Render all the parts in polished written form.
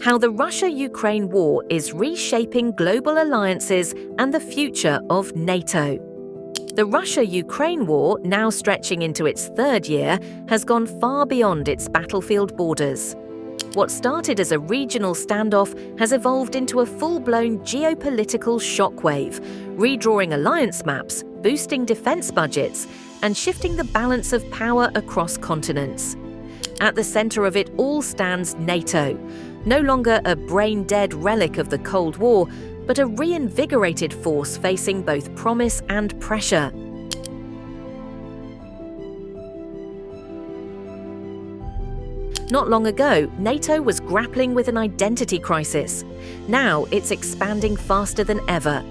How the Russia-Ukraine war is reshaping global alliances and the future of NATO. The Russia-Ukraine war, now stretching into its third year, has gone far beyond its battlefield borders. What started as a regional standoff has evolved into a full-blown geopolitical shockwave, redrawing alliance maps, boosting defense budgets, and shifting the balance of power across continents. At the center of it all stands NATO, no longer a brain-dead relic of the Cold War, but a reinvigorated force facing both promise and pressure. Not long ago, NATO was grappling with an identity crisis. Now it's expanding faster than ever.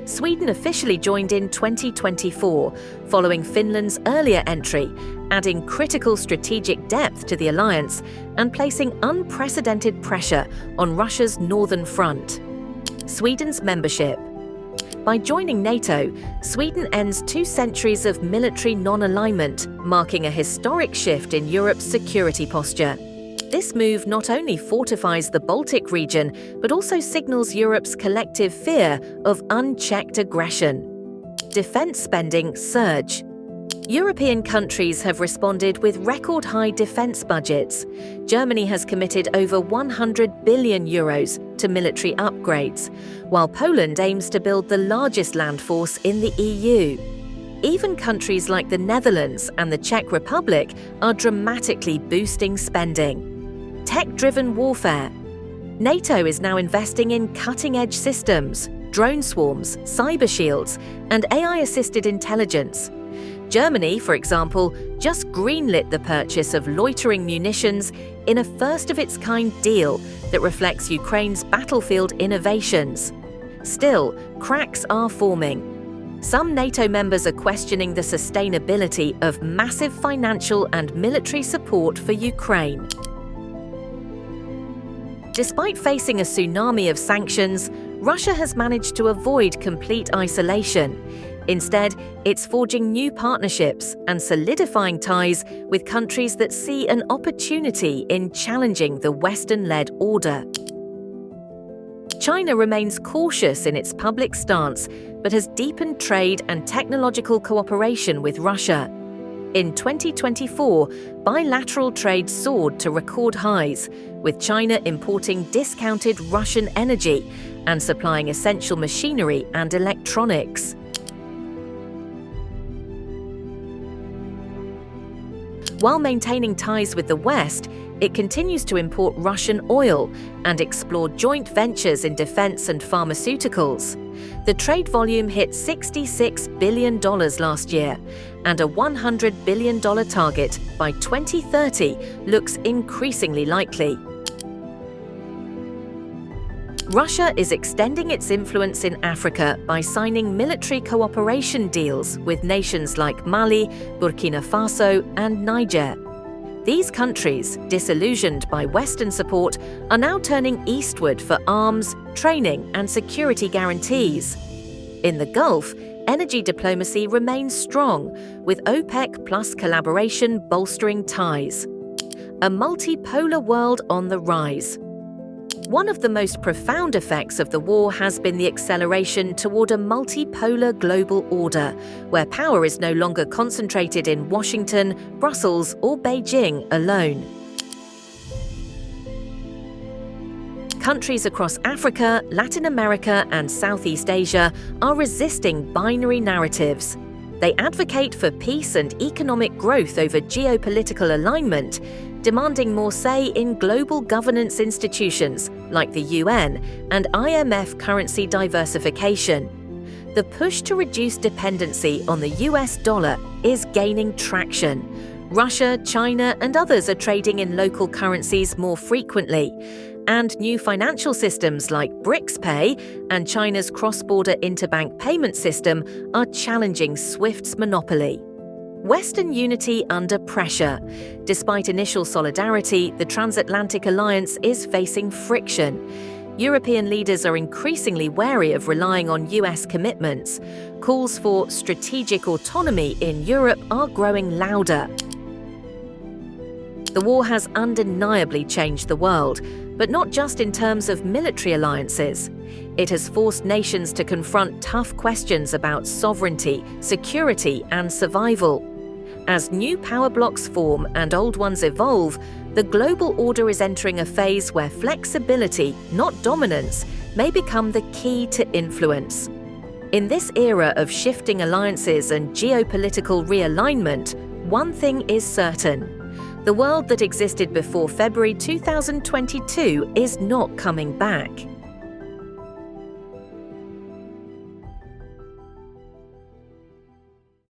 Sweden officially joined in 2024, following Finland's earlier entry, adding critical strategic depth to the alliance and placing unprecedented pressure on Russia's northern front. Sweden's membership. By joining NATO, Sweden ends 2 centuries of military non-alignment, marking a historic shift in Europe's security posture. This move not only fortifies the Baltic region, but also signals Europe's collective fear of unchecked aggression. Defense spending surge. European countries have responded with record-high defense budgets. Germany has committed over 100 billion euros to military upgrades, while Poland aims to build the largest land force in the EU. Even countries like the Netherlands and the Czech Republic are dramatically boosting spending. Tech-driven warfare. NATO is now investing in cutting-edge systems, drone swarms, cyber shields, and AI-assisted intelligence. Germany, for example, just greenlit the purchase of loitering munitions in a first-of-its-kind deal that reflects Ukraine's battlefield innovations. Still, cracks are forming. Some NATO members are questioning the sustainability of massive financial and military support for Ukraine. Despite facing a tsunami of sanctions, Russia has managed to avoid complete isolation. Instead, it's forging new partnerships and solidifying ties with countries that see an opportunity in challenging the Western-led order. China remains cautious in its public stance, but has deepened trade and technological cooperation with Russia. In 2024, bilateral trade soared to record highs, with China importing discounted Russian energy and supplying essential machinery and electronics. While maintaining ties with the West, it continues to import Russian oil and explore joint ventures in defense and pharmaceuticals. The trade volume hit $66 billion last year, and a $100 billion target by 2030 looks increasingly likely. Russia is extending its influence in Africa by signing military cooperation deals with nations like Mali, Burkina Faso, and Niger. These countries, disillusioned by Western support, are now turning eastward for arms, training, and security guarantees. In the Gulf, energy diplomacy remains strong, with OPEC+ collaboration bolstering ties. A multipolar world on the rise. One of the most profound effects of the war has been the acceleration toward a multipolar global order, where power is no longer concentrated in Washington, Brussels, or Beijing alone. Countries across Africa, Latin America, and Southeast Asia are resisting binary narratives. They advocate for peace and economic growth over geopolitical alignment, demanding more say in global governance institutions like the UN and IMF currency diversification. The push to reduce dependency on the US dollar is gaining traction. Russia, China, and others are trading in local currencies more frequently. And new financial systems like BRICS Pay and China's cross-border interbank payment system are challenging SWIFT's monopoly. Western unity under pressure. Despite initial solidarity, the transatlantic alliance is facing friction. European leaders are increasingly wary of relying on US commitments. Calls for strategic autonomy in Europe are growing louder. The war has undeniably changed the world, but not just in terms of military alliances. It has forced nations to confront tough questions about sovereignty, security, and survival. As new power blocks form and old ones evolve, the global order is entering a phase where flexibility, not dominance, may become the key to influence. In this era of shifting alliances and geopolitical realignment, one thing is certain. The world that existed before February 2022 is not coming back.